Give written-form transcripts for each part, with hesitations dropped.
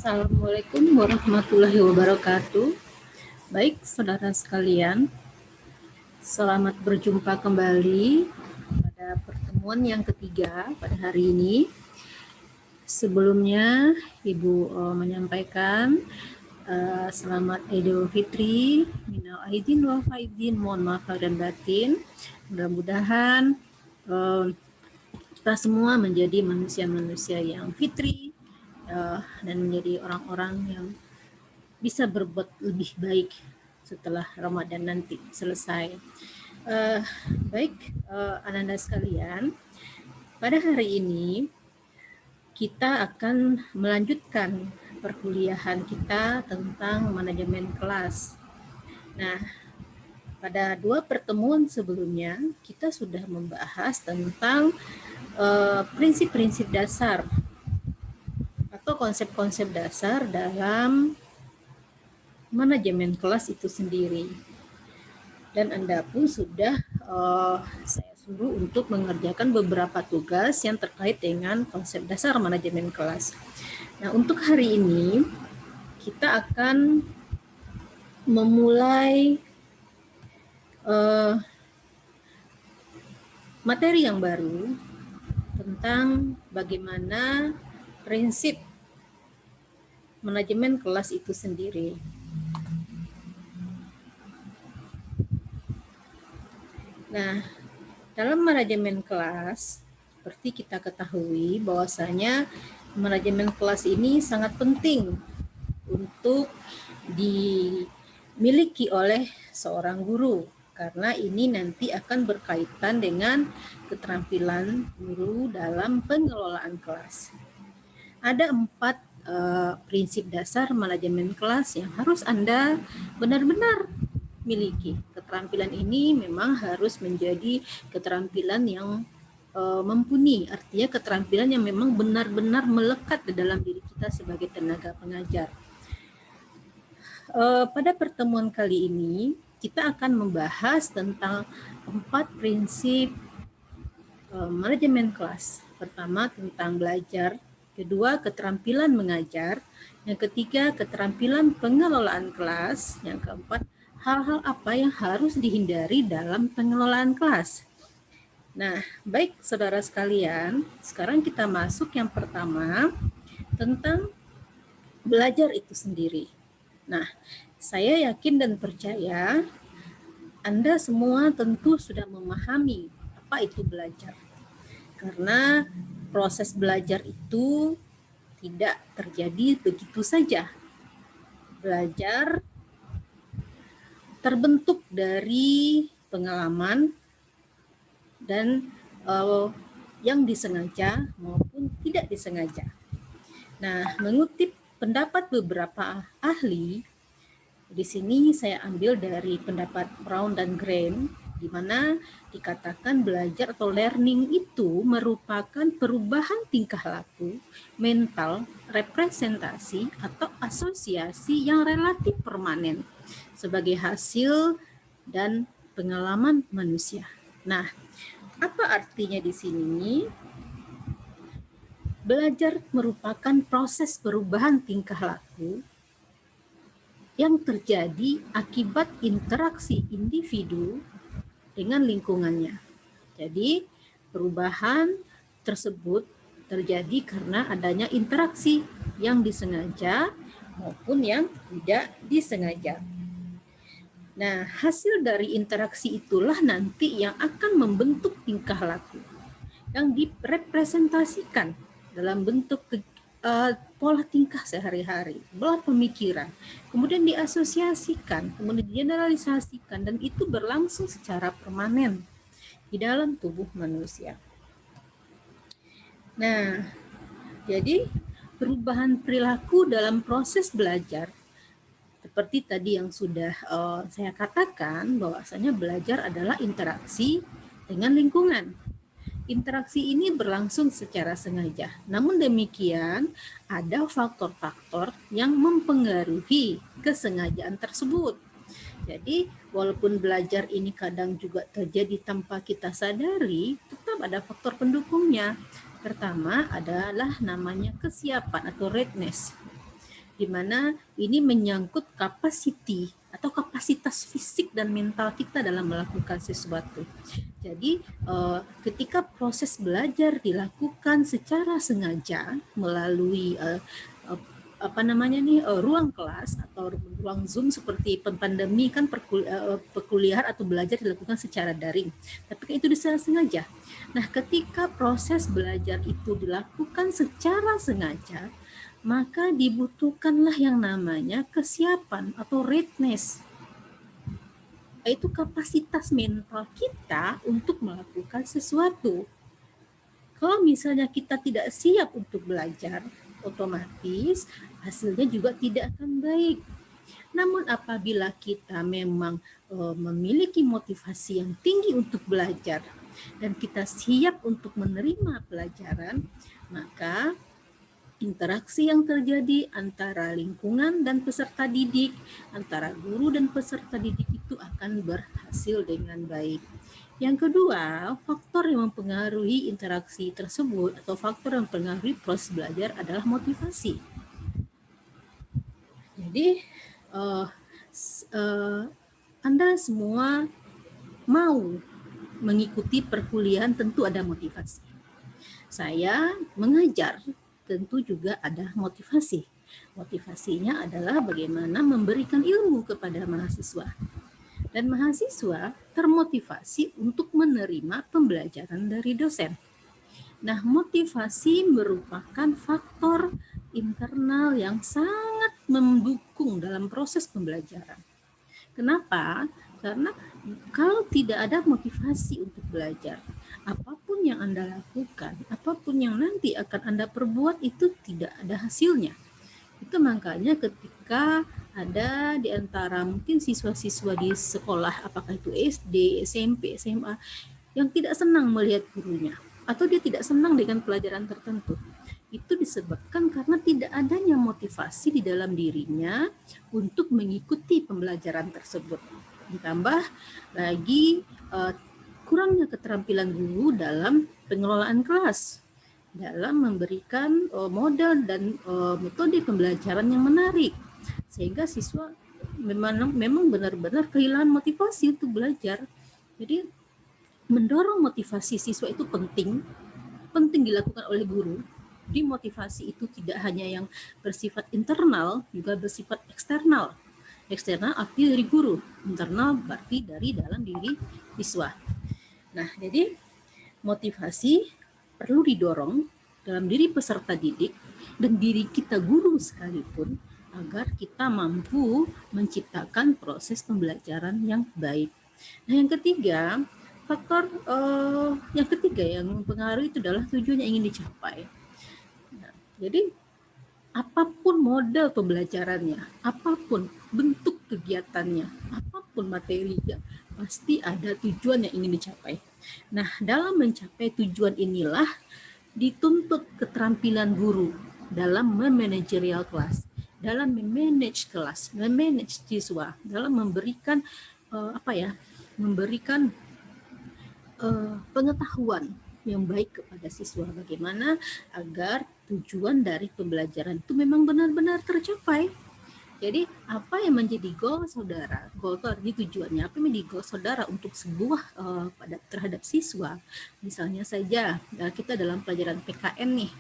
Assalamualaikum warahmatullahi wabarakatuh. Baik, saudara sekalian, selamat berjumpa kembali pada pertemuan yang ketiga pada hari ini. Sebelumnya, Ibu menyampaikan selamat Idul Fitri, minal aidin wal faizin, mohon maaf lahir dan batin. Mudah-mudahan kita semua menjadi manusia-manusia yang fitri dan menjadi orang-orang yang bisa berbuat lebih baik setelah Ramadan nanti selesai. Baik, Ananda sekalian, pada hari ini kita akan melanjutkan perkuliahan kita tentang manajemen kelas. Nah, pada dua pertemuan sebelumnya kita sudah membahas tentang prinsip-prinsip dasar atau konsep-konsep dasar dalam manajemen kelas itu sendiri. Dan Anda pun sudah saya suruh untuk mengerjakan beberapa tugas yang terkait dengan konsep dasar manajemen kelas. Nah, untuk hari ini kita akan memulai materi yang baru tentang bagaimana prinsip manajemen kelas itu sendiri. Nah, dalam manajemen kelas, seperti kita ketahui bahwasanya manajemen kelas ini sangat penting untuk dimiliki oleh seorang guru, karena ini nanti akan berkaitan dengan keterampilan guru dalam pengelolaan kelas. Ada 4 prinsip dasar manajemen kelas yang harus Anda benar-benar miliki. Keterampilan ini memang harus menjadi keterampilan yang mumpuni, artinya keterampilan yang memang benar-benar melekat di dalam diri kita sebagai tenaga pengajar. Pada pertemuan kali ini kita akan membahas tentang 4 prinsip manajemen kelas. Pertama, tentang belajar. Kedua, keterampilan mengajar. Yang ketiga, keterampilan pengelolaan kelas. Yang keempat, hal-hal apa yang harus dihindari dalam pengelolaan kelas. Nah, baik saudara sekalian, sekarang kita masuk yang pertama tentang belajar itu sendiri. Nah, saya yakin dan percaya Anda semua tentu sudah memahami apa itu belajar. Karena proses belajar itu tidak terjadi begitu saja. Belajar terbentuk dari pengalaman dan yang disengaja maupun tidak disengaja. Nah, mengutip pendapat beberapa ahli, di sini saya ambil dari pendapat Brown dan Graham, di mana dikatakan belajar atau learning itu merupakan perubahan tingkah laku, mental, representasi, atau asosiasi yang relatif permanen sebagai hasil dan pengalaman manusia. Nah, apa artinya di sini? Belajar merupakan proses perubahan tingkah laku yang terjadi akibat interaksi individu dengan lingkungannya. Jadi, perubahan tersebut terjadi karena adanya interaksi yang disengaja maupun yang tidak disengaja. Nah, hasil dari interaksi itulah nanti yang akan membentuk tingkah laku yang direpresentasikan dalam bentuk pola tingkah sehari-hari, pola pemikiran, kemudian diasosiasikan, kemudian generalisasikan, dan itu berlangsung secara permanen di dalam tubuh manusia. Nah, jadi perubahan perilaku dalam proses belajar, seperti tadi yang sudah saya katakan, bahwasanya belajar adalah interaksi dengan lingkungan. Interaksi ini berlangsung secara sengaja. Namun demikian, ada faktor-faktor yang mempengaruhi kesengajaan tersebut. Jadi, walaupun belajar ini kadang juga terjadi tanpa kita sadari, tetap ada faktor pendukungnya. Pertama adalah namanya kesiapan atau readiness. di mana ini menyangkut capacity atau kapasitas fisik dan mental kita dalam melakukan sesuatu. Jadi ketika proses belajar dilakukan secara sengaja melalui ruang kelas atau ruang Zoom seperti pandemi kan perkuliahan atau belajar dilakukan secara daring. Tapi kan itu secara sengaja. Nah, ketika proses belajar itu dilakukan secara sengaja, maka dibutuhkanlah yang namanya kesiapan atau readiness, yaitu kapasitas mental kita untuk melakukan sesuatu. Kalau misalnya kita tidak siap untuk belajar, otomatis hasilnya juga tidak akan baik. Namun apabila kita memang memiliki motivasi yang tinggi untuk belajar dan kita siap untuk menerima pelajaran, maka interaksi yang terjadi antara lingkungan dan peserta didik, antara guru dan peserta didik itu akan berhasil dengan baik. Yang kedua, faktor yang mempengaruhi interaksi tersebut atau faktor yang mempengaruhi proses belajar adalah motivasi. Jadi, Anda semua mau mengikuti perkuliahan tentu ada motivasi. Saya mengajar tentu juga ada motivasi. Motivasinya adalah bagaimana memberikan ilmu kepada mahasiswa. Dan mahasiswa termotivasi untuk menerima pembelajaran dari dosen. Nah, motivasi merupakan faktor internal yang sangat mendukung dalam proses pembelajaran. Kenapa? Karena kalau tidak ada motivasi untuk belajar, apapun yang Anda lakukan, apapun yang nanti akan Anda perbuat itu tidak ada hasilnya. Itu makanya ketika ada di antara mungkin siswa-siswa di sekolah, apakah itu SD, SMP, SMA, yang tidak senang melihat gurunya, atau dia tidak senang dengan pelajaran tertentu, itu disebabkan karena tidak adanya motivasi di dalam dirinya untuk mengikuti pembelajaran tersebut. Ditambah lagi kurangnya keterampilan guru dalam pengelolaan kelas, dalam memberikan model dan metode pembelajaran yang menarik, sehingga siswa memang benar-benar kehilangan motivasi untuk belajar. Jadi mendorong motivasi siswa itu penting dilakukan oleh guru. Dimotivasi itu tidak hanya yang bersifat internal, juga bersifat eksternal. Eksternal artinya dari guru, internal berarti dari dalam diri siswa. Nah, jadi motivasi perlu didorong dalam diri peserta didik dan diri kita guru sekalipun agar kita mampu menciptakan proses pembelajaran yang baik. Nah, yang ketiga, faktor yang ketiga yang mempengaruhi itu adalah tujuan yang ingin dicapai. Nah, jadi apapun model pembelajarannya, apapun bentuk kegiatannya, apapun materinya, pasti ada tujuan yang ingin dicapai. Nah, dalam mencapai tujuan inilah dituntut keterampilan guru dalam memanajerial kelas, dalam memanage kelas, memanage siswa, dalam memberikan memberikan pengetahuan yang baik kepada siswa, bagaimana agar tujuan dari pembelajaran itu memang benar-benar tercapai. Jadi apa yang menjadi goal saudara, goal itu artinya tujuannya, apa yang menjadi goal saudara untuk sebuah terhadap siswa. Misalnya saja kita dalam pelajaran PKN nih,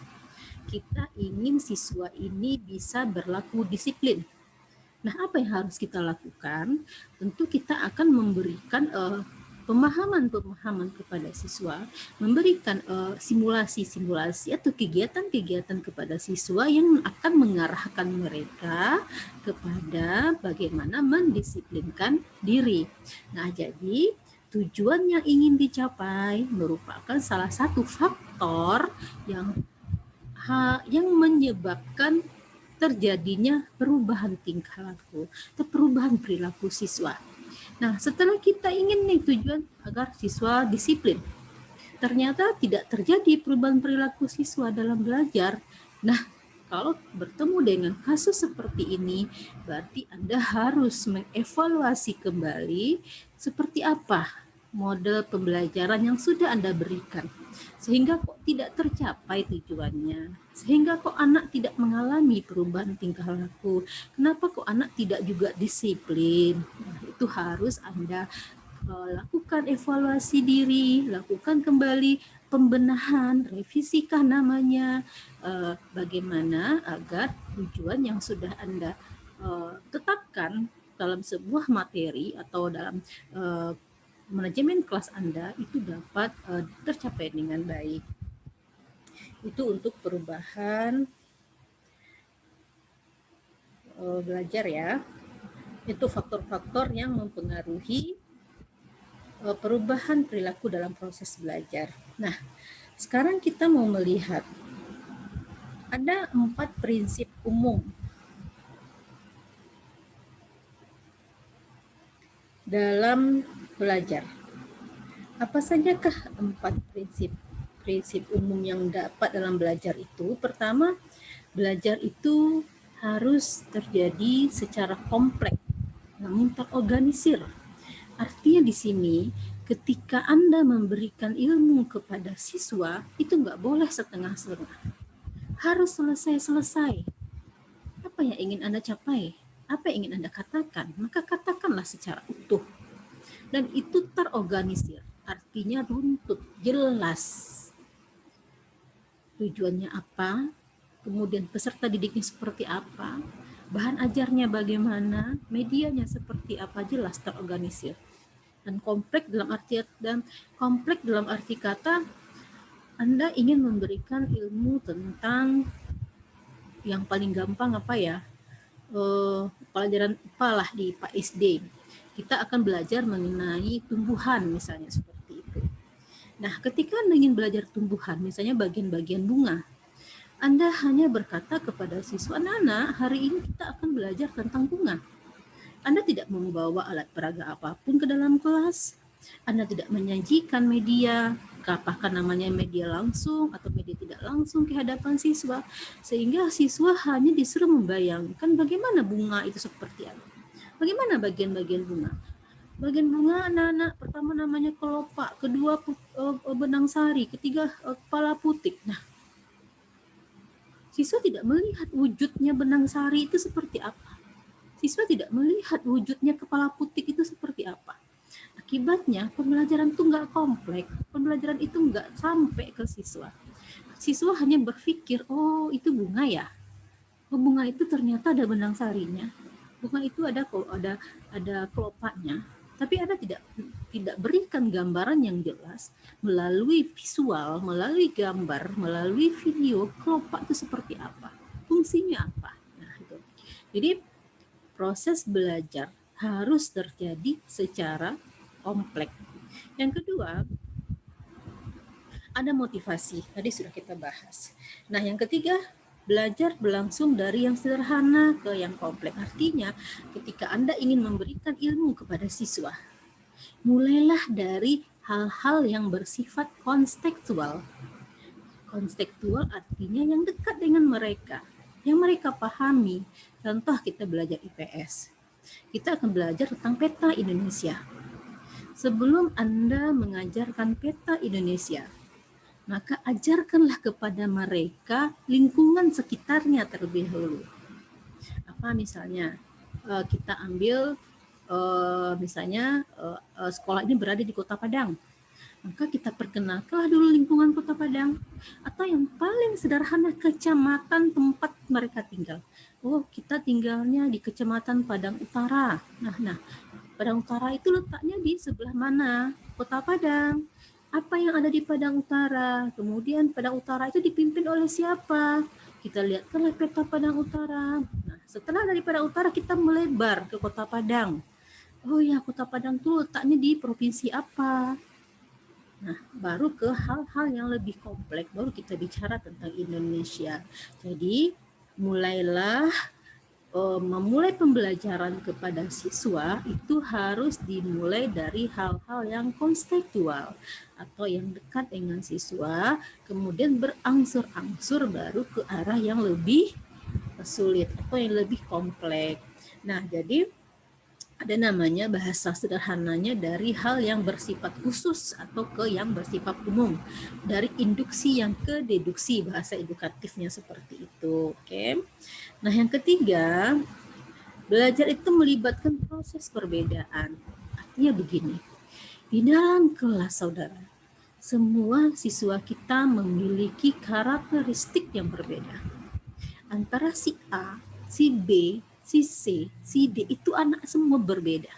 kita ingin siswa ini bisa berlaku disiplin. Nah, apa yang harus kita lakukan? Tentu kita akan memberikan pemahaman-pemahaman kepada siswa, memberikan simulasi-simulasi atau kegiatan-kegiatan kepada siswa yang akan mengarahkan mereka kepada bagaimana mendisiplinkan diri. Nah, jadi tujuan yang ingin dicapai merupakan salah satu faktor yang menyebabkan terjadinya perubahan tingkah laku atau perubahan perilaku siswa. Nah, setelah kita ingin nih tujuan agar siswa disiplin, ternyata tidak terjadi perubahan perilaku siswa dalam belajar. Nah, kalau bertemu dengan kasus seperti ini, berarti Anda harus mengevaluasi kembali seperti apa model pembelajaran yang sudah Anda berikan, sehingga kok tidak tercapai tujuannya, sehingga kok anak tidak mengalami perubahan tingkah laku, kenapa kok anak tidak juga disiplin. Nah, itu harus Anda lakukan evaluasi diri, lakukan kembali pembenahan, revisikah namanya, bagaimana agar tujuan yang sudah Anda tetapkan dalam sebuah materi atau dalam manajemen kelas Anda itu dapat tercapai dengan baik. Itu untuk perubahan belajar ya. Itu faktor-faktor yang mempengaruhi perubahan perilaku dalam proses belajar. Nah, sekarang kita mau melihat ada 4 prinsip umum dalam belajar. Apa sajakah 4 prinsip umum yang dapat dalam belajar itu? Pertama, belajar itu harus terjadi secara kompleks, namun terorganisir. Artinya di sini, ketika Anda memberikan ilmu kepada siswa, itu nggak boleh setengah-setengah. Harus selesai-selesai. Apa yang ingin Anda capai? Apa yang ingin Anda katakan? Maka katakanlah secara utuh. Dan itu terorganisir, artinya runtut, jelas. Tujuannya apa? Kemudian peserta didiknya seperti apa? Bahan ajarnya bagaimana? Medianya seperti apa? Jelas terorganisir. Dan kompleks dalam arti kata Anda ingin memberikan ilmu tentang yang paling gampang apa ya, pelajaran IPA lah di IPA SD. Kita akan belajar mengenai tumbuhan misalnya seperti itu. Nah, ketika Anda ingin belajar tumbuhan, misalnya bagian-bagian bunga, Anda hanya berkata kepada siswa, anak-anak, hari ini kita akan belajar tentang bunga. Anda tidak membawa alat peraga apapun ke dalam kelas. Anda tidak menyajikan media, apakah namanya media langsung atau media tidak langsung ke hadapan siswa, sehingga siswa hanya disuruh membayangkan bagaimana bunga itu seperti apa. Bagaimana bagian-bagian bunga? Bagian bunga anak-anak pertama namanya kelopak, kedua benang sari, ketiga kepala putik. Nah, siswa tidak melihat wujudnya benang sari itu seperti apa. Siswa tidak melihat wujudnya kepala putik itu seperti apa. Akibatnya pembelajaran itu nggak kompleks, pembelajaran itu nggak sampai ke siswa. Siswa hanya berpikir, oh itu bunga ya, oh, bunga itu ternyata ada benang sarinya, bunga itu ada kelopaknya. Tapi Anda tidak berikan gambaran yang jelas melalui visual, melalui gambar, melalui video, kelopak itu seperti apa, fungsinya apa. Nah, itu. Jadi proses belajar harus terjadi secara kompleks. Yang kedua, ada motivasi. Tadi sudah kita bahas. Nah, yang ketiga, belajar berlangsung dari yang sederhana ke yang kompleks. Artinya, ketika Anda ingin memberikan ilmu kepada siswa, mulailah dari hal-hal yang bersifat kontekstual. Kontekstual artinya yang dekat dengan mereka, yang mereka pahami. Contoh kita belajar IPS. Kita akan belajar tentang peta Indonesia. Sebelum Anda mengajarkan peta Indonesia, maka ajarkanlah kepada mereka lingkungan sekitarnya terlebih dahulu. Apa misalnya, kita ambil misalnya sekolah ini berada di Kota Padang. Maka kita perkenalkanlah dulu lingkungan Kota Padang, atau yang paling sederhana kecamatan tempat mereka tinggal. Oh, kita tinggalnya di Kecamatan Padang Utara. Nah, Padang Utara itu letaknya di sebelah mana? Kota Padang. Apa yang ada di Padang Utara? Kemudian Padang Utara itu dipimpin oleh siapa? Kita lihatkanlah peta Padang Utara. Nah, setelah dari Padang Utara kita melebar ke Kota Padang. Oh ya, Kota Padang itu letaknya di provinsi apa? Nah, baru ke hal-hal yang lebih kompleks, baru kita bicara tentang Indonesia. Jadi, mulailah memulai pembelajaran kepada siswa itu harus dimulai dari hal-hal yang kontekstual atau yang dekat dengan siswa, kemudian berangsur-angsur baru ke arah yang lebih sulit atau yang lebih kompleks. Nah, jadi ada namanya bahasa sederhananya dari hal yang bersifat khusus atau ke yang bersifat umum, dari induksi yang ke deduksi, bahasa edukatifnya seperti itu. Oke. Nah, yang ketiga, belajar itu melibatkan proses perbedaan. Artinya begini, di dalam kelas saudara, semua siswa kita memiliki karakteristik yang berbeda. Antara si A, si B, si C, si D itu anak semua berbeda.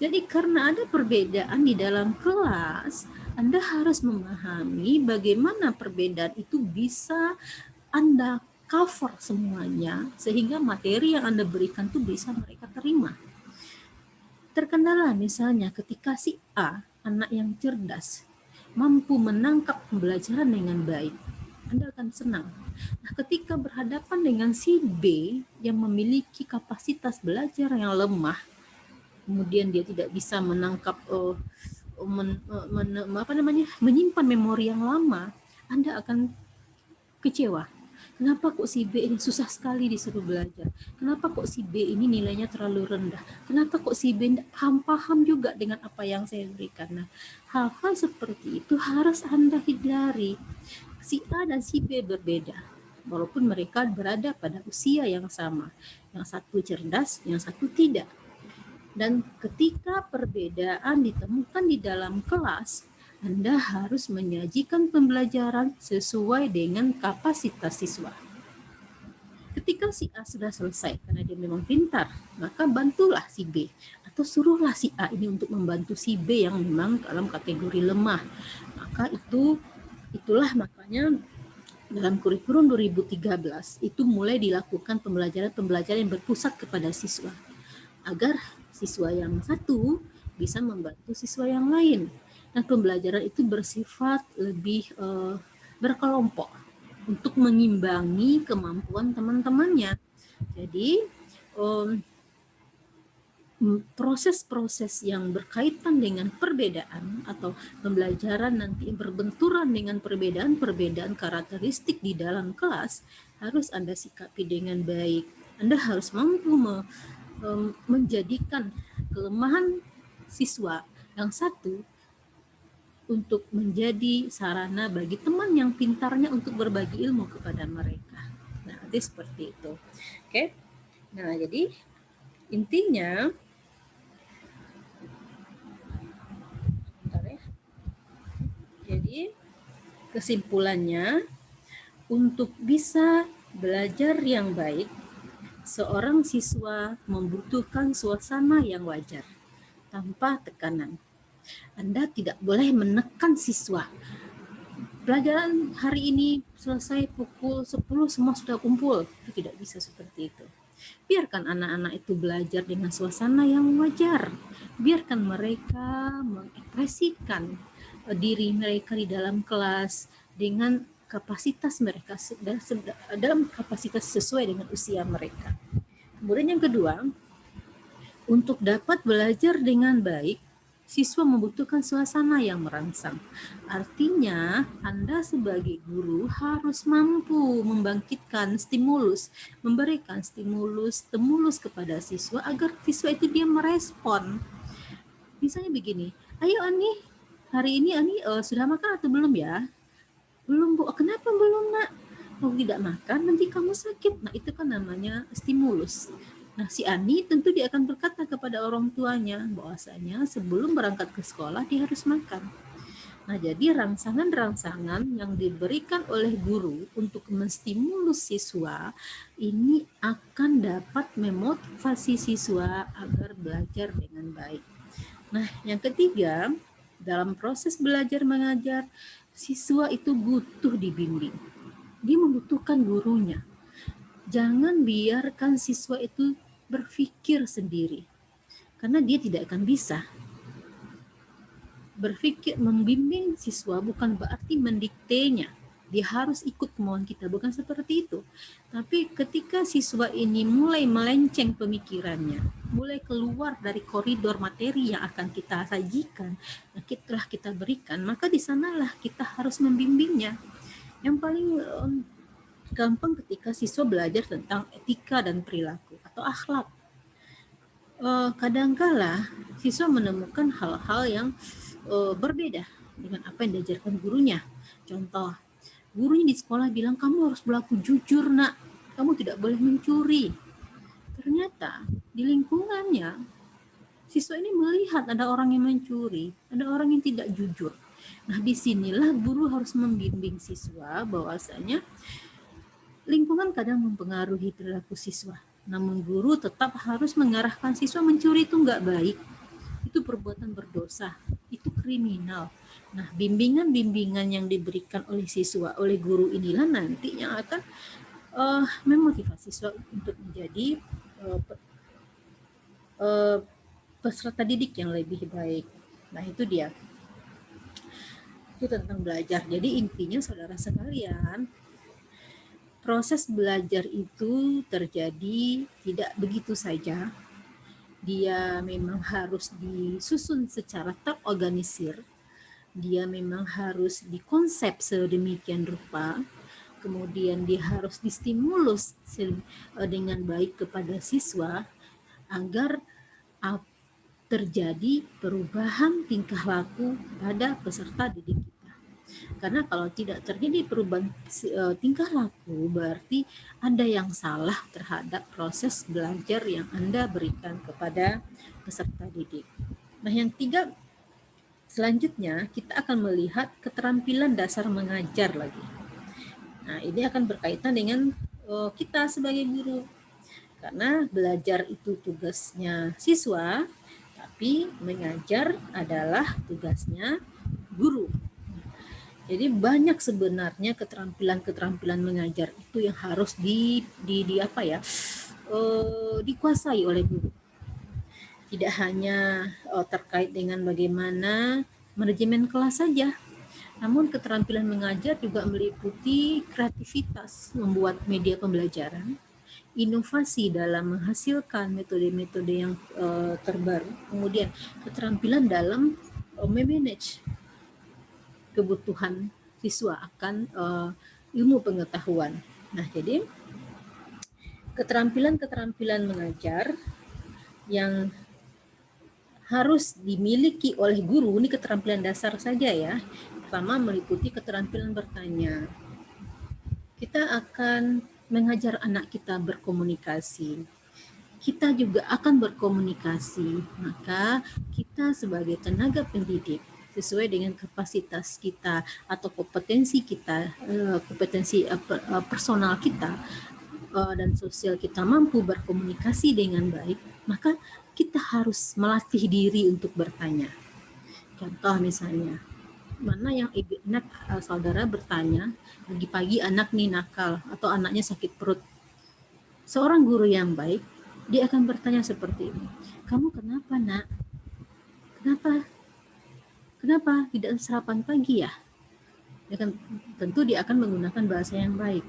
Jadi karena ada perbedaan di dalam kelas, Anda harus memahami bagaimana perbedaan itu bisa Anda cover semuanya sehingga materi yang Anda berikan itu bisa mereka terima. Terkendala misalnya ketika si A, anak yang cerdas, mampu menangkap pembelajaran dengan baik, Anda akan senang. Nah, ketika berhadapan dengan si B yang memiliki kapasitas belajar yang lemah, kemudian dia tidak bisa menangkap menyimpan memori yang lama, Anda akan kecewa. Kenapa kok si B ini susah sekali disuruh belajar? Kenapa kok si B ini nilainya terlalu rendah? Kenapa kok si B paham juga dengan apa yang saya berikan? Nah, hal-hal seperti itu harus Anda hindari. Si A dan si B berbeda, walaupun mereka berada pada usia yang sama. Yang satu cerdas, yang satu tidak. Dan ketika perbedaan ditemukan di dalam kelas, Anda harus menyajikan pembelajaran sesuai dengan kapasitas siswa. Ketika si A sudah selesai karena dia memang pintar, maka bantulah si B atau suruhlah si A ini untuk membantu si B yang memang dalam kategori lemah. Maka itulah makanya dalam kurikulum 2013 itu mulai dilakukan pembelajaran yang berpusat kepada siswa, agar siswa yang satu bisa membantu siswa yang lain. Dan pembelajaran itu bersifat lebih berkelompok untuk mengimbangi kemampuan teman-temannya. Jadi proses-proses yang berkaitan dengan perbedaan atau pembelajaran nanti berbenturan dengan perbedaan-perbedaan karakteristik di dalam kelas harus Anda sikapi dengan baik. Anda harus mampu menjadikan kelemahan siswa yang satu untuk menjadi sarana bagi teman yang pintarnya untuk berbagi ilmu kepada mereka. Nah, jadi seperti itu. Oke. Nah, jadi intinya jadi kesimpulannya, untuk bisa belajar yang baik, seorang siswa membutuhkan suasana yang wajar, tanpa tekanan. Anda tidak boleh menekan siswa. Pelajaran hari ini selesai pukul 10 semua sudah kumpul. Itu tidak bisa seperti itu. Biarkan anak-anak itu belajar dengan suasana yang wajar. Biarkan mereka mengekspresikan diri mereka di dalam kelas dengan kapasitas mereka dalam kapasitas sesuai dengan usia mereka. Kemudian yang kedua, untuk dapat belajar dengan baik, siswa membutuhkan suasana yang merangsang. Artinya, Anda sebagai guru harus mampu membangkitkan stimulus, memberikan stimulus kepada siswa agar siswa itu dia merespon. Misalnya begini, ayo Ani, hari ini Ani sudah makan atau belum ya? Belum Bu. Kenapa belum Nak? Kalau tidak makan nanti kamu sakit. Nah, itu kan namanya stimulus. Nah, si Ani tentu dia akan berkata kepada orang tuanya bahwasanya sebelum berangkat ke sekolah dia harus makan. Nah, jadi rangsangan-rangsangan yang diberikan oleh guru untuk menstimulus siswa ini akan dapat memotivasi siswa agar belajar dengan baik. Nah, yang ketiga, dalam proses belajar mengajar, siswa itu butuh dibimbing. Dia membutuhkan gurunya. Jangan biarkan siswa itu berpikir sendiri, karena dia tidak akan bisa. Berpikir membimbing siswa bukan berarti mendiktenya. Dia harus ikut kemauan kita, bukan seperti itu. Tapi ketika siswa ini mulai melenceng pemikirannya, mulai keluar dari koridor materi yang akan kita sajikan, telah kita berikan, maka di sanalah kita harus membimbingnya. Yang paling gampang ketika siswa belajar tentang etika dan perilaku atau akhlak. Kadangkala siswa menemukan hal-hal yang berbeda dengan apa yang diajarkan gurunya. Contoh, gurunya di sekolah bilang kamu harus berlaku jujur nak, kamu tidak boleh mencuri. Ternyata di lingkungannya siswa ini melihat ada orang yang mencuri, ada orang yang tidak jujur. Nah, disinilah guru harus membimbing siswa bahwasanya lingkungan kadang mempengaruhi perilaku siswa. Namun guru tetap harus mengarahkan siswa mencuri itu nggak baik. Itu perbuatan berdosa, itu kriminal. Nah, bimbingan-bimbingan yang diberikan oleh siswa, oleh guru inilah nanti yang akan memotivasi siswa untuk menjadi uh, uh, peserta didik yang lebih baik. Nah, itu dia. Itu tentang belajar. Jadi intinya saudara sekalian, proses belajar itu terjadi tidak begitu saja. Dia memang harus disusun secara terorganisir. Dia memang harus dikonsep sedemikian rupa. Kemudian dia harus distimulus dengan baik kepada siswa agar terjadi perubahan tingkah laku pada peserta didik kita. Karena kalau tidak terjadi perubahan tingkah laku, berarti ada yang salah terhadap proses belajar yang Anda berikan kepada peserta didik. Nah, yang tiga, selanjutnya kita akan melihat keterampilan dasar mengajar lagi. Nah, ini akan berkaitan dengan kita sebagai guru. Karena belajar itu tugasnya siswa, tapi mengajar adalah tugasnya guru. Jadi banyak sebenarnya keterampilan-keterampilan mengajar itu yang harus dikuasai oleh guru. Tidak hanya terkait dengan bagaimana manajemen kelas saja, namun keterampilan mengajar juga meliputi kreativitas membuat media pembelajaran, inovasi dalam menghasilkan metode-metode yang terbaru, kemudian keterampilan dalam memanage kebutuhan siswa akan ilmu pengetahuan. Nah, jadi keterampilan-keterampilan mengajar yang harus dimiliki oleh guru, ini keterampilan dasar saja ya. Pertama, meliputi keterampilan bertanya. Kita akan mengajar anak kita berkomunikasi. Kita juga akan berkomunikasi, maka kita sebagai tenaga pendidik sesuai dengan kapasitas kita atau kompetensi kita, kompetensi personal kita dan sosial kita mampu berkomunikasi dengan baik, maka kita harus melatih diri untuk bertanya. Contoh misalnya, mana yang enak saudara bertanya, pagi-pagi anak nih nakal atau anaknya sakit perut. Seorang guru yang baik, dia akan bertanya seperti ini, kamu kenapa nak? Kenapa tidak sarapan pagi ya? Tentu dia akan menggunakan bahasa yang baik.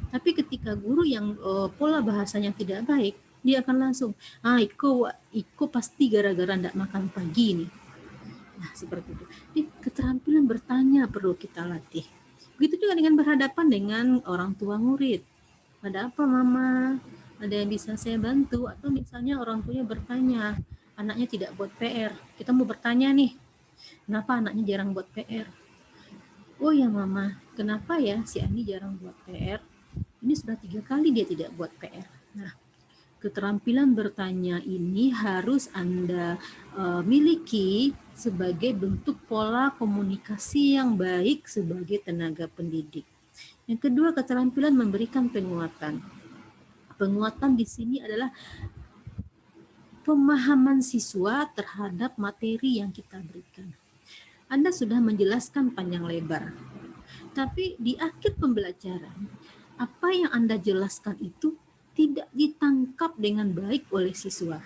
Tapi ketika guru yang pola bahasanya tidak baik, dia akan langsung, Iko pasti gara-gara tidak makan pagi nih. Nah, seperti itu. Jadi keterampilan bertanya perlu kita latih. Begitu juga dengan berhadapan dengan orang tua murid. Ada apa mama? Ada yang bisa saya bantu? Atau misalnya orang tuanya bertanya, anaknya tidak buat PR. Kita mau bertanya nih, kenapa anaknya jarang buat PR? Oh ya mama, kenapa ya si Andi jarang buat PR? Ini sudah 3 kali dia tidak buat PR. Nah, keterampilan bertanya ini harus Anda miliki sebagai bentuk pola komunikasi yang baik sebagai tenaga pendidik. Yang kedua, keterampilan memberikan penguatan. Penguatan di sini adalah pemahaman siswa terhadap materi yang kita berikan. Anda sudah menjelaskan panjang lebar, tapi di akhir pembelajaran, apa yang Anda jelaskan itu tidak ditangkap dengan baik oleh siswa.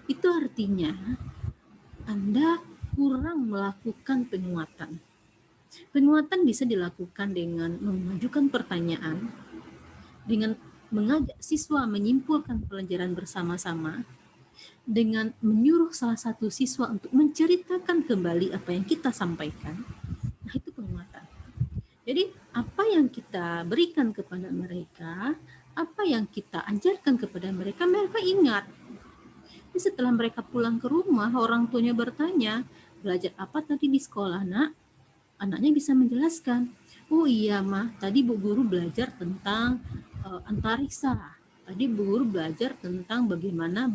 Itu artinya Anda kurang melakukan penguatan. Penguatan bisa dilakukan dengan mengajukan pertanyaan, dengan mengajak siswa menyimpulkan pelajaran bersama-sama, dengan menyuruh salah satu siswa untuk menceritakan kembali apa yang kita sampaikan. Nah, itu penguatan. Jadi, apa yang kita berikan kepada mereka, apa yang kita ajarkan kepada mereka, mereka ingat. Tapi setelah mereka pulang ke rumah, orang tuanya bertanya, belajar apa tadi di sekolah, nak? Anaknya bisa menjelaskan, oh iya mah, tadi Bu Guru belajar tentang antariksa. Tadi Bu Guru belajar tentang bagaimana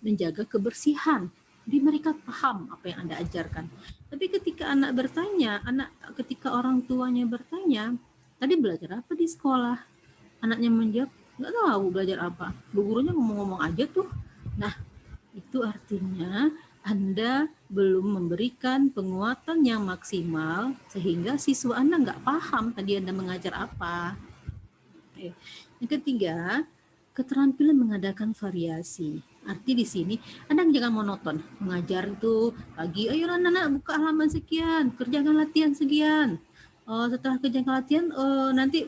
menjaga kebersihan. Jadi mereka paham apa yang Anda ajarkan. Tapi ketika anak bertanya, ketika orang tuanya bertanya, tadi belajar apa di sekolah? Anaknya menjawab, nggak tahu belajar apa. Bu gurunya ngomong-ngomong aja tuh. Nah, itu artinya Anda belum memberikan penguatan yang maksimal sehingga siswa Anda nggak paham tadi Anda mengajar apa. Oke. Yang ketiga, keterampilan mengadakan variasi. Arti di sini Anda jangan monoton. Mengajar itu pagi, ayo anak-anak buka halaman sekian, kerjakan latihan sekian. Setelah kerjakan latihan, nanti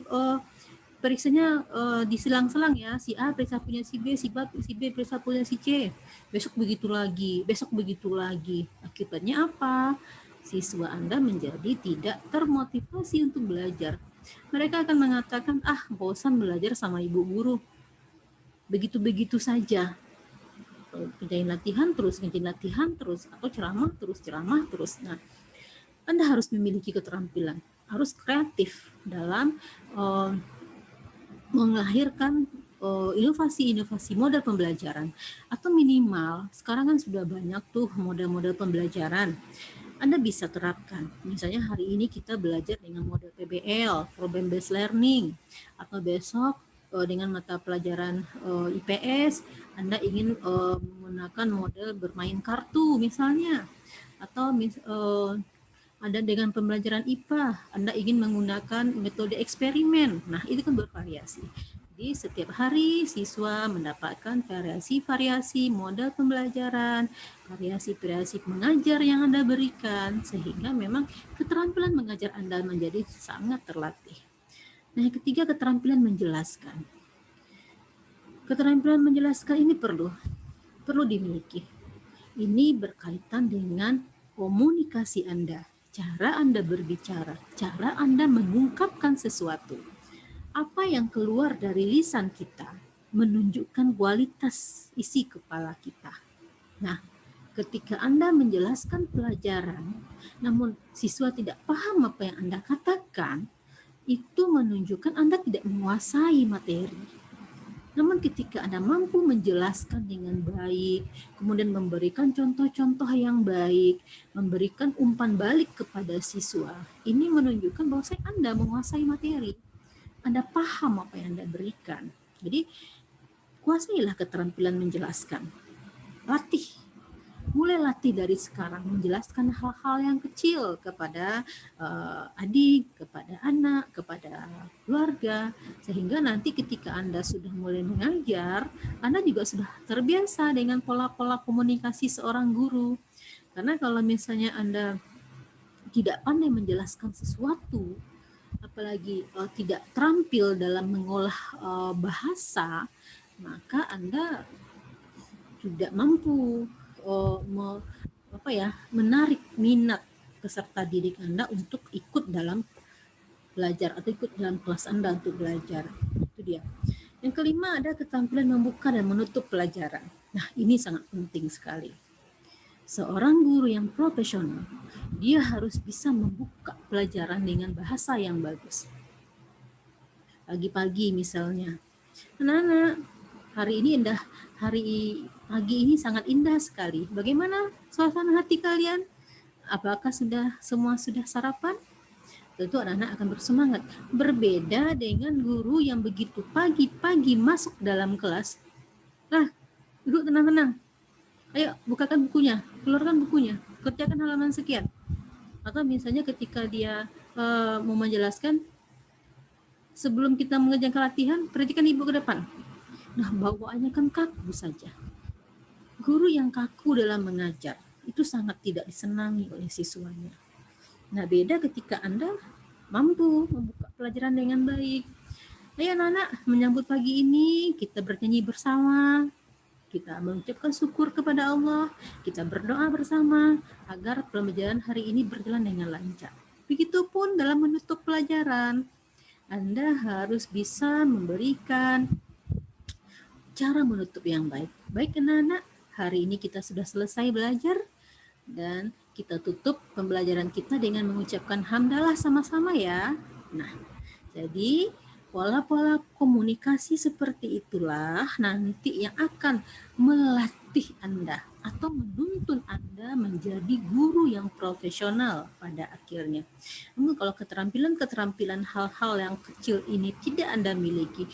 periksanya disilang-selang ya, si A periksa punya si B, si B periksa punya si C. Besok begitu lagi, besok begitu lagi. Akibatnya apa? Siswa Anda menjadi tidak termotivasi untuk belajar. Mereka akan mengatakan, bosan belajar sama ibu guru. Begitu-begitu saja. Kerjain latihan terus, atau ceramah terus. Nah, Anda harus memiliki keterampilan, harus kreatif dalam melahirkan inovasi-inovasi model pembelajaran, atau minimal sekarang kan sudah banyak tuh model-model pembelajaran. Anda bisa terapkan. Misalnya hari ini kita belajar dengan model PBL, Problem Based Learning, atau besok dengan mata pelajaran IPS, Anda ingin menggunakan model bermain kartu misalnya, atau ada dengan pembelajaran IPA, Anda ingin menggunakan metode eksperimen. Nah, itu kan bervariasi. Jadi setiap hari siswa mendapatkan variasi-variasi model pembelajaran, variasi-variasi mengajar yang Anda berikan, sehingga memang keterampilan mengajar Anda menjadi sangat terlatih. Nah, yang ketiga, keterampilan menjelaskan. Keterampilan menjelaskan ini perlu dimiliki. Ini berkaitan dengan komunikasi Anda, cara Anda berbicara, cara Anda mengungkapkan sesuatu. Apa yang keluar dari lisan kita menunjukkan kualitas isi kepala kita. Nah, ketika Anda menjelaskan pelajaran, namun siswa tidak paham apa yang Anda katakan, itu menunjukkan Anda tidak menguasai materi. Namun ketika Anda mampu menjelaskan dengan baik, kemudian memberikan contoh-contoh yang baik, memberikan umpan balik kepada siswa, ini menunjukkan bahwa Anda menguasai materi. Anda paham apa yang Anda berikan. Jadi, kuasailah keterampilan menjelaskan. Mulai latih dari sekarang, menjelaskan hal-hal yang kecil kepada adik, kepada anak, kepada keluarga, sehingga nanti ketika Anda sudah mulai mengajar, Anda juga sudah terbiasa dengan pola-pola komunikasi seorang guru. Karena kalau misalnya Anda tidak pandai menjelaskan sesuatu, apalagi tidak terampil dalam mengolah bahasa, maka Anda tidak mampu menarik minat peserta didik Anda untuk ikut dalam belajar atau ikut dalam kelas Anda untuk belajar. Itu dia. Yang kelima, ada keterampilan membuka dan menutup pelajaran. Nah, ini sangat penting sekali. Seorang guru yang profesional, dia harus bisa membuka pelajaran dengan bahasa yang bagus. Pagi-pagi misalnya, anak-anak, pagi ini sangat indah sekali. Bagaimana suasana hati kalian? Apakah semua sudah sarapan? Tentu anak-anak akan bersemangat. Berbeda dengan guru yang begitu pagi-pagi masuk dalam kelas. Duduk tenang-tenang. Ayo, bukakan bukunya, keluarkan bukunya, kerjakan halaman sekian. Atau misalnya ketika dia mau menjelaskan, sebelum kita mengerjakan latihan, perhatikan ibu ke depan. Nah, bawaannya kan kaku saja. Guru yang kaku dalam mengajar, itu sangat tidak disenangi oleh siswanya. Nah, beda ketika Anda mampu membuka pelajaran dengan baik. Ayo anak-anak, menyambut pagi ini, kita bernyanyi bersama, kita mengucapkan syukur kepada Allah, kita berdoa bersama agar pembelajaran hari ini berjalan dengan lancar. Begitupun dalam menutup pelajaran, Anda harus bisa memberikan cara menutup yang baik. Baik anak-anak, hari ini kita sudah selesai belajar dan kita tutup pembelajaran kita dengan mengucapkan hamdalah sama-sama ya. Nah, jadi pola-pola komunikasi seperti itulah nanti yang akan melatih Anda atau menuntun Anda menjadi guru yang profesional pada akhirnya. Namun kalau keterampilan hal-hal yang kecil ini tidak Anda miliki,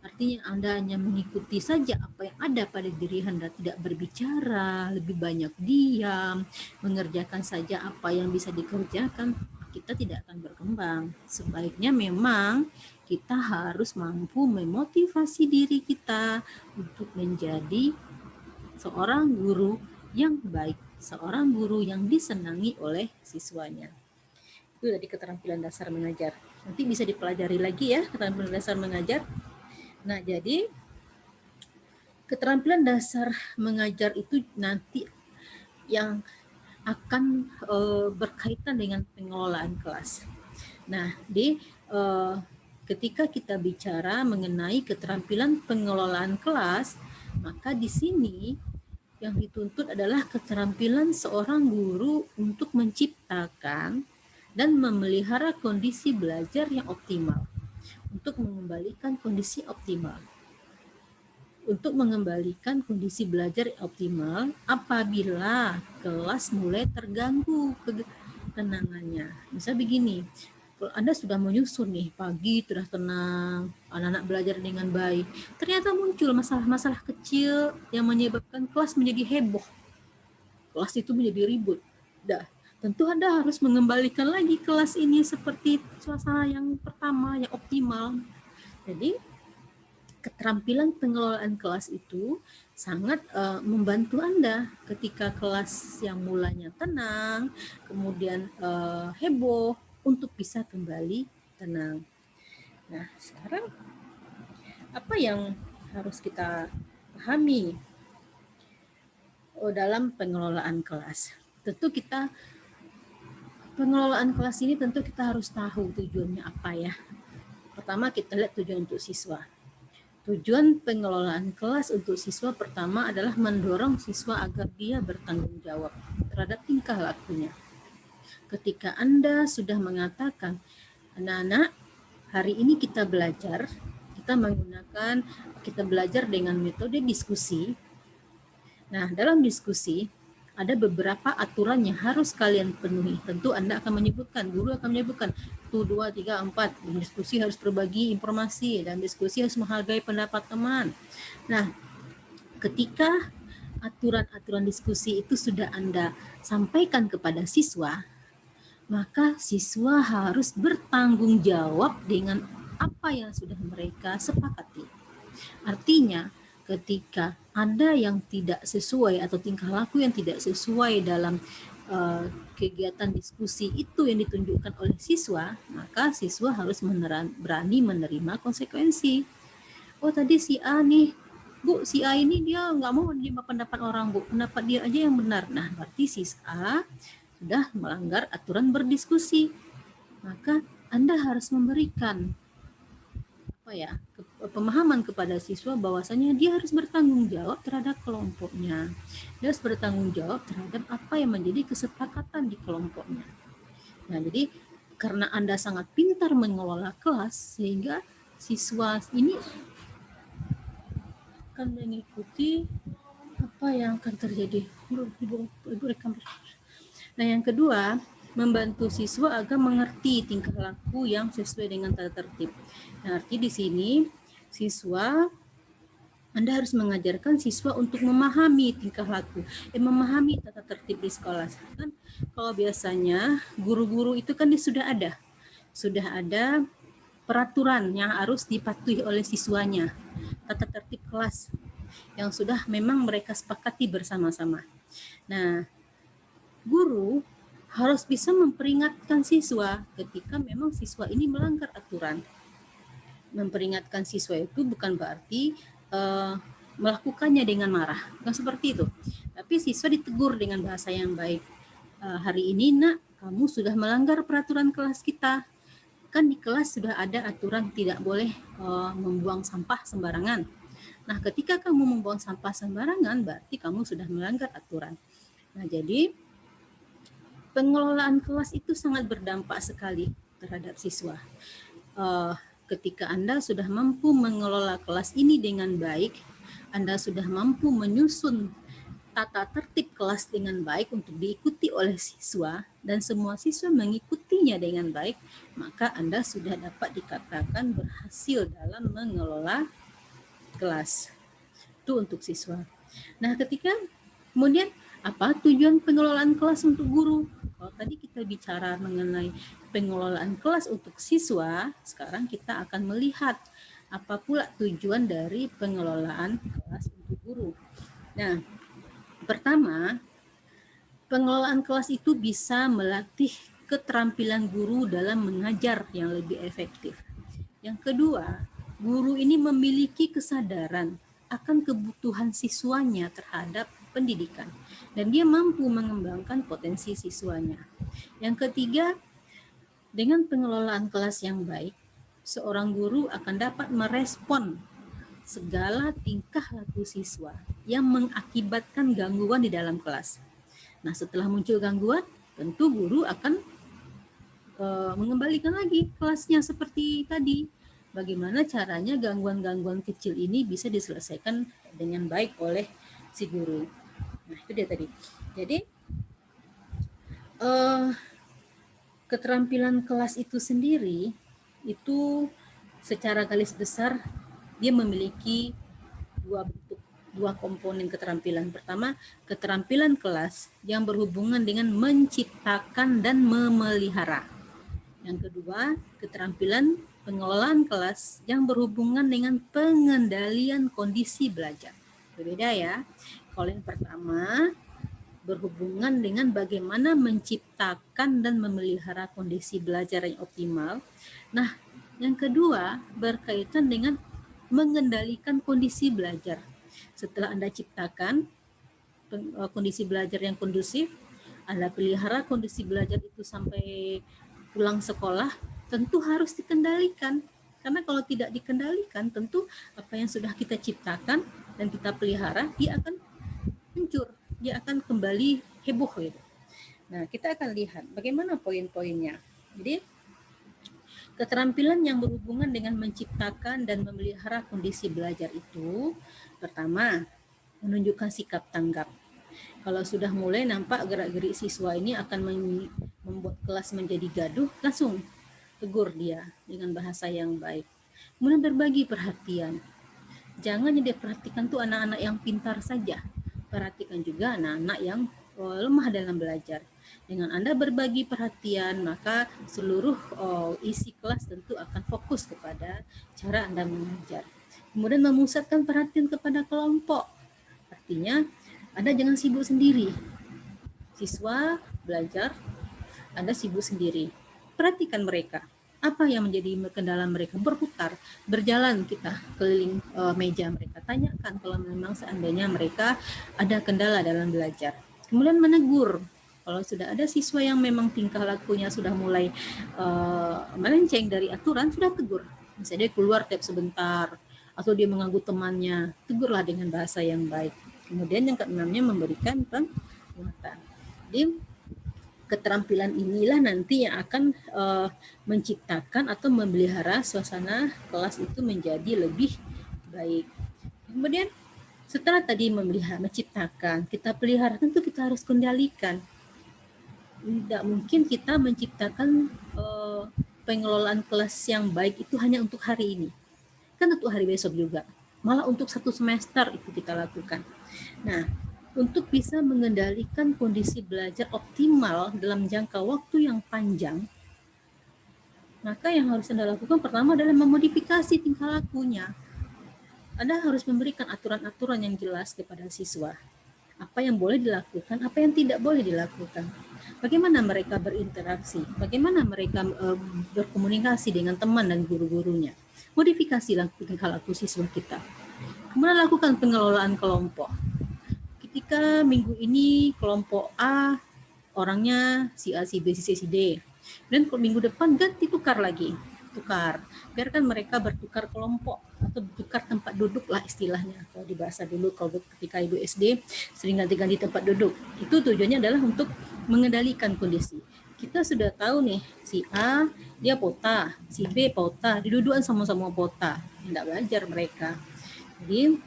artinya Anda hanya mengikuti saja apa yang ada pada diri Anda, tidak berbicara, lebih banyak diam, mengerjakan saja apa yang bisa dikerjakan, kita tidak akan berkembang. Sebaiknya memang kita harus mampu memotivasi diri kita untuk menjadi seorang guru yang baik, seorang guru yang disenangi oleh siswanya. Itu dari keterampilan dasar mengajar. Nanti bisa dipelajari lagi ya keterampilan dasar mengajar. Nah, jadi keterampilan dasar mengajar itu nanti yang akan berkaitan dengan pengelolaan kelas. Nah, ketika kita bicara mengenai keterampilan pengelolaan kelas, maka di sini yang dituntut adalah keterampilan seorang guru untuk menciptakan dan memelihara kondisi belajar yang optimal, untuk mengembalikan kondisi optimal. Untuk mengembalikan kondisi belajar optimal apabila kelas mulai terganggu ketenangannya. Misal begini, kalau Anda sudah menyusun nih, pagi sudah tenang, anak-anak belajar dengan baik, ternyata muncul masalah-masalah kecil yang menyebabkan kelas menjadi heboh. Kelas itu menjadi ribut. Tentu Anda harus mengembalikan lagi kelas ini seperti suasana yang pertama, yang optimal. Jadi, keterampilan pengelolaan kelas itu sangat membantu Anda ketika kelas yang mulanya tenang, kemudian heboh, untuk bisa kembali tenang. Nah, sekarang apa yang harus kita pahami dalam pengelolaan kelas? Tentu pengelolaan kelas ini tentu kita harus tahu tujuannya apa ya. Pertama kita lihat tujuan untuk siswa. Tujuan pengelolaan kelas untuk siswa pertama adalah mendorong siswa agar dia bertanggung jawab terhadap tingkah lakunya. Ketika Anda sudah mengatakan, anak-anak, hari ini kita belajar dengan metode diskusi. Nah, dalam diskusi ada beberapa aturan yang harus kalian penuhi. Tentu Anda akan menyebutkan, guru akan menyebutkan 1, 2, 3, 4. Dalam diskusi harus berbagi informasi, dalam diskusi harus menghargai pendapat teman. Nah, ketika aturan-aturan diskusi itu sudah Anda sampaikan kepada siswa, maka siswa harus bertanggung jawab dengan apa yang sudah mereka sepakati. Artinya, ketika ada yang tidak sesuai atau tingkah laku yang tidak sesuai dalam kegiatan diskusi itu yang ditunjukkan oleh siswa, maka siswa harus berani menerima konsekuensi. Oh, tadi si A nih, Bu, si A ini dia nggak mau menerima pendapat orang, Bu. Pendapat dia aja yang benar. Nah, berarti si A sudah melanggar aturan berdiskusi. Maka Anda harus memberikan pemahaman kepada siswa bahwasanya dia harus bertanggung jawab terhadap kelompoknya. Dia harus bertanggung jawab terhadap apa yang menjadi kesepakatan di kelompoknya. Nah, jadi karena Anda sangat pintar mengelola kelas, sehingga siswa ini akan mengikuti apa yang akan terjadi. Ibu rekam. Nah, yang kedua, membantu siswa agar mengerti tingkah laku yang sesuai dengan tata tertib. Nah, arti di sini Anda harus mengajarkan siswa untuk memahami tingkah laku, memahami tata tertib di sekolah. Kan kalau biasanya guru-guru itu kan sudah ada peraturan yang harus dipatuhi oleh siswanya, tata tertib kelas yang sudah memang mereka sepakati bersama-sama. Nah, guru harus bisa memperingatkan siswa ketika memang siswa ini melanggar aturan. Memperingatkan siswa itu bukan berarti melakukannya dengan marah, bukan seperti itu. Tapi siswa ditegur dengan bahasa yang baik. Hari ini nak, kamu sudah melanggar peraturan kelas kita. Kan di kelas sudah ada aturan tidak boleh membuang sampah sembarangan. Nah, ketika kamu membuang sampah sembarangan, berarti kamu sudah melanggar aturan. Nah, jadi pengelolaan kelas itu sangat berdampak sekali terhadap siswa. Ketika Anda sudah mampu mengelola kelas ini dengan baik, Anda sudah mampu menyusun tata tertib kelas dengan baik untuk diikuti oleh siswa dan semua siswa mengikutinya dengan baik, maka Anda sudah dapat dikatakan berhasil dalam mengelola kelas. Itu untuk siswa. Nah, kemudian apa tujuan pengelolaan kelas untuk guru? Kalau tadi kita bicara mengenai pengelolaan kelas untuk siswa, sekarang kita akan melihat apa pula tujuan dari pengelolaan kelas untuk guru. Nah, pertama, pengelolaan kelas itu bisa melatih keterampilan guru dalam mengajar yang lebih efektif. Yang kedua, guru ini memiliki kesadaran akan kebutuhan siswanya terhadap pendidikan dan dia mampu mengembangkan potensi siswanya. Yang ketiga, dengan pengelolaan kelas yang baik, seorang guru akan dapat merespon segala tingkah laku siswa yang mengakibatkan gangguan di dalam kelas. Nah, setelah muncul gangguan, tentu guru akan mengembalikan lagi kelasnya seperti tadi. Bagaimana caranya gangguan-gangguan kecil ini bisa diselesaikan dengan baik oleh si guru. Nah, itu dia tadi. Jadi, keterampilan kelas itu sendiri, itu secara garis besar dia memiliki dua komponen keterampilan. Pertama, keterampilan kelas yang berhubungan dengan menciptakan dan memelihara. Yang kedua, keterampilan pengelolaan kelas yang berhubungan dengan pengendalian kondisi belajar. Berbeda ya. Kalau yang pertama berhubungan dengan bagaimana menciptakan dan memelihara kondisi belajar yang optimal. Nah, yang kedua berkaitan dengan mengendalikan kondisi belajar. Setelah Anda ciptakan kondisi belajar yang kondusif, Anda pelihara kondisi belajar itu sampai pulang sekolah, tentu harus dikendalikan. Karena kalau tidak dikendalikan, tentu apa yang sudah kita ciptakan dan kita pelihara, dia akan hancur, dia akan kembali heboh gitu. Nah, kita akan lihat bagaimana poin-poinnya. Jadi, keterampilan yang berhubungan dengan menciptakan dan memelihara kondisi belajar itu, pertama, menunjukkan sikap tanggap. Kalau sudah mulai nampak gerak-gerik siswa ini akan membuat kelas menjadi gaduh, langsung tegur dia dengan bahasa yang baik. Kemudian berbagi perhatian. Jangan yang diperhatikan tuh anak-anak yang pintar saja. Perhatikan juga anak-anak yang lemah dalam belajar. Dengan Anda berbagi perhatian, maka seluruh isi kelas tentu akan fokus kepada cara Anda mengajar. Kemudian memusatkan perhatian kepada kelompok. Artinya, Anda jangan sibuk sendiri. Siswa belajar, Anda sibuk sendiri. Perhatikan mereka. Apa yang menjadi kendala mereka? Berputar, berjalan kita keliling meja mereka. Tanyakan kalau memang seandainya mereka ada kendala dalam belajar. Kemudian menegur. Kalau sudah ada siswa yang memang tingkah lakunya sudah mulai melenceng dari aturan, sudah tegur. Misalnya dia keluar tiap sebentar, atau dia mengganggu temannya, tegurlah dengan bahasa yang baik. Kemudian yang keenamnya memberikan penguatan. Jadi keterampilan inilah nanti yang akan menciptakan atau memelihara suasana kelas itu menjadi lebih baik. Kemudian setelah tadi menciptakan, kita pelihara, tentu kita harus kendalikan. Tidak mungkin kita menciptakan pengelolaan kelas yang baik itu hanya untuk hari ini. Kan untuk hari besok juga. Malah untuk 1 semester itu kita lakukan. Nah, untuk bisa mengendalikan kondisi belajar optimal dalam jangka waktu yang panjang, maka yang harus Anda lakukan pertama adalah memodifikasi tingkah lakunya. Anda harus memberikan aturan-aturan yang jelas kepada siswa. Apa yang boleh dilakukan, apa yang tidak boleh dilakukan. Bagaimana mereka berinteraksi, bagaimana mereka berkomunikasi dengan teman dan guru-gurunya. Modifikasi tingkah laku siswa kita. Kemudian lakukan pengelolaan kelompok. Ketika minggu ini kelompok A orangnya si A, si B, si C, si D. Dan minggu depan ganti tukar lagi. bertukar. Biarkan mereka bertukar kelompok atau bertukar tempat duduk lah istilahnya. Kalau di bahasa dulu kalau ketika ibu SD sering ganti-ganti tempat duduk. Itu tujuannya adalah untuk mengendalikan kondisi. Kita sudah tahu nih, si A dia pota, si B pota, didudukan sama-sama pota. Tidak belajar mereka. Jadi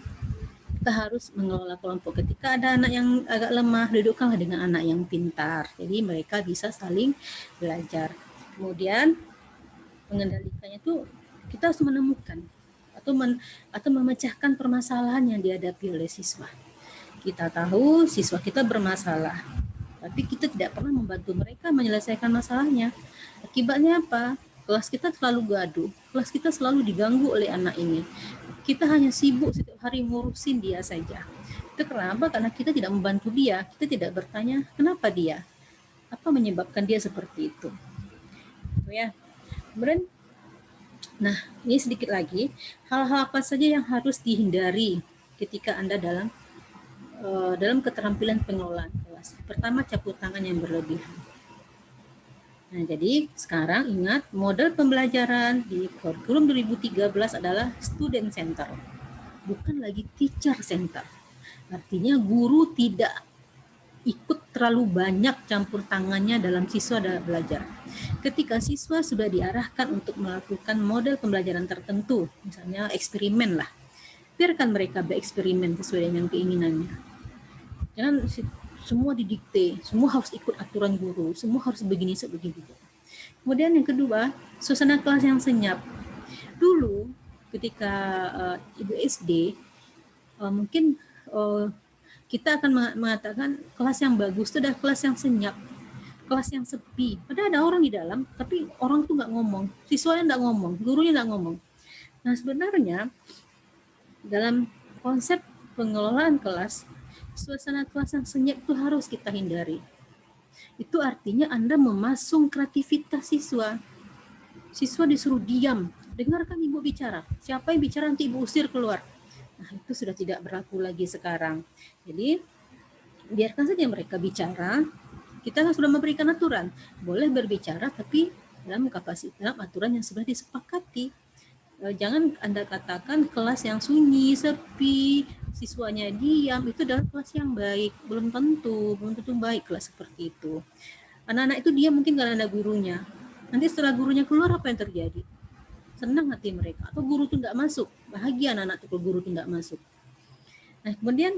kita harus mengelola kelompok. Ketika ada anak yang agak lemah, dudukkanlah dengan anak yang pintar. Jadi mereka bisa saling belajar. Kemudian mengendalikannya itu kita harus menemukan atau memecahkan permasalahan yang dihadapi oleh siswa. Kita tahu siswa kita bermasalah, tapi kita tidak pernah membantu mereka menyelesaikan masalahnya. Akibatnya apa? Kelas kita selalu gaduh, kelas kita selalu diganggu oleh anak ini. Kita hanya sibuk setiap hari ngurusin dia saja. Itu kenapa? Karena kita tidak membantu dia, kita tidak bertanya kenapa dia, apa menyebabkan dia seperti itu. Ya. Kemudian, nah ini sedikit lagi, hal-hal apa saja yang harus dihindari ketika Anda dalam keterampilan pengelolaan kelas. Pertama, campur tangan yang berlebihan. Nah, jadi sekarang ingat model pembelajaran di kurikulum 2013 adalah student center, bukan lagi teacher center. Artinya guru tidak ikut terlalu banyak campur tangannya dalam siswa dalam belajar. Ketika siswa sudah diarahkan untuk melakukan model pembelajaran tertentu, misalnya eksperimen lah, biarkan mereka bereksperimen sesuai dengan keinginannya. Jangan semua didikte, semua harus ikut aturan guru, semua harus begini. Kemudian yang kedua, suasana kelas yang senyap. Dulu ketika ibu SD, mungkin kita akan mengatakan kelas yang bagus itu adalah kelas yang senyap, kelas yang sepi. Padahal ada orang di dalam, tapi orang tuh nggak ngomong, siswanya nggak ngomong, gurunya nggak ngomong. Nah sebenarnya dalam konsep pengelolaan kelas, suasana kelas yang senyap itu harus kita hindari. Itu artinya Anda memasung kreativitas siswa. Siswa disuruh diam, dengarkan ibu bicara. Siapa yang bicara nanti ibu usir keluar. Nah, itu sudah tidak berlaku lagi sekarang. Jadi, biarkan saja mereka bicara. Kita sudah memberikan aturan. Boleh berbicara, tapi dalam kapasitas, dalam aturan yang sudah disepakati. Jangan Anda katakan kelas yang sunyi, sepi, siswanya diam, itu adalah kelas yang baik. Belum tentu baik kelas seperti itu. Anak-anak itu diam mungkin karena ada gurunya. Nanti setelah gurunya keluar, apa yang terjadi? Senang hati mereka. Atau guru itu tidak masuk. Bahagia anak-anak itu kalau guru itu tidak masuk. Nah, kemudian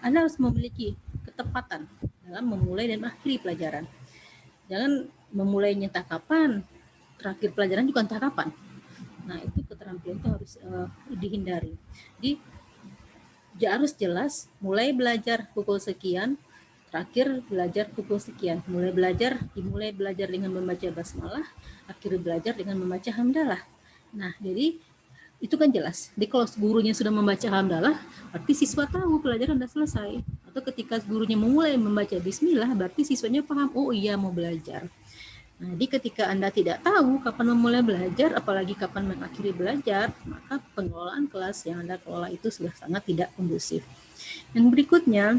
Anda harus memiliki ketepatan dalam memulai dan mengakhiri pelajaran. Jangan memulainya entah kapan, terakhir pelajaran juga entah kapan. Nah, itu keterampilan itu harus dihindari. Jadi, harus jelas, mulai belajar pukul sekian, terakhir belajar pukul sekian. Dimulai belajar dengan membaca basmalah, akhir belajar dengan membaca hamdalah. Nah, jadi itu kan jelas. Jadi kalau gurunya sudah membaca hamdalah, berarti siswa tahu pelajaran sudah selesai. Atau ketika gurunya memulai membaca bismillah, berarti siswanya paham, oh iya mau belajar. Nah, jadi ketika Anda tidak tahu kapan memulai belajar, apalagi kapan mengakhiri belajar, maka pengelolaan kelas yang Anda kelola itu sudah sangat tidak kondusif. Yang berikutnya,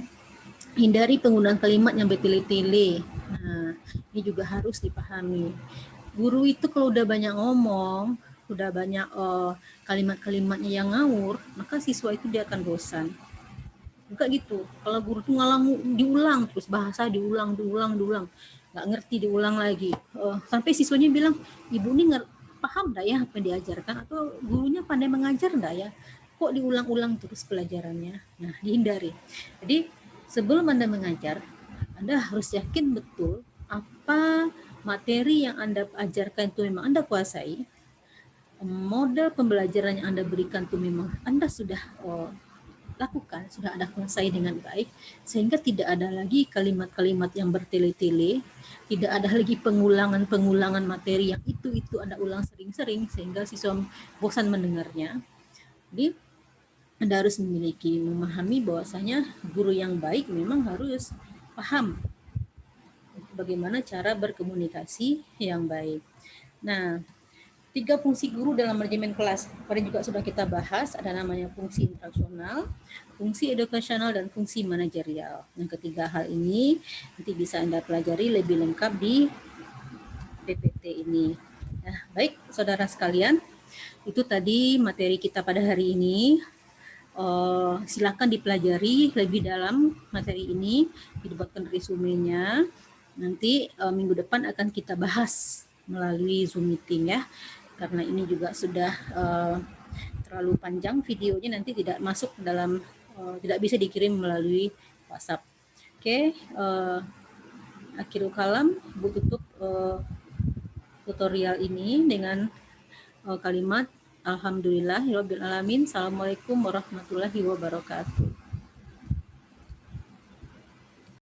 hindari penggunaan kalimat yang bertele-tele. Nah, ini juga harus dipahami. Guru itu kalau udah banyak ngomong, udah banyak kalimat-kalimatnya yang ngawur, maka siswa itu dia akan bosan. Bukan gitu. Kalau guru itu diulang terus, bahasa diulang, nggak ngerti diulang lagi. Sampai siswanya bilang, ibu ini paham nggak ya apa yang diajarkan? Atau gurunya pandai mengajar nggak ya? Kok diulang-ulang terus pelajarannya? Nah, dihindari. Jadi, sebelum Anda mengajar, Anda harus yakin betul apa materi yang Anda ajarkan itu memang Anda kuasai. Model pembelajaran yang Anda berikan itu memang Anda sudah lakukan, sudah Anda kuasai dengan baik, sehingga tidak ada lagi kalimat-kalimat yang bertele-tele, tidak ada lagi pengulangan materi yang itu Anda ulang sering-sering, sehingga siswa bosan mendengarnya. Jadi, Anda harus memahami bahwasanya guru yang baik memang harus paham bagaimana cara berkomunikasi yang baik. Nah, 3 fungsi guru dalam manajemen kelas. Tadi juga sudah kita bahas, ada namanya fungsi instruksional, fungsi edukasional, dan fungsi manajerial. Yang ketiga hal ini nanti bisa Anda pelajari lebih lengkap di PPT ini. Nah, baik saudara sekalian, itu tadi materi kita pada hari ini. Silakan dipelajari lebih dalam materi ini, dibuatkan resumenya. Nanti minggu depan akan kita bahas melalui Zoom meeting ya. Karena ini juga sudah terlalu panjang videonya, nanti tidak masuk dalam tidak bisa dikirim melalui WhatsApp. Oke, akhirul kalam, Bu tutup tutorial ini dengan kalimat Alhamdulillahirabbil alamin. Assalamualaikum warahmatullahi wabarakatuh.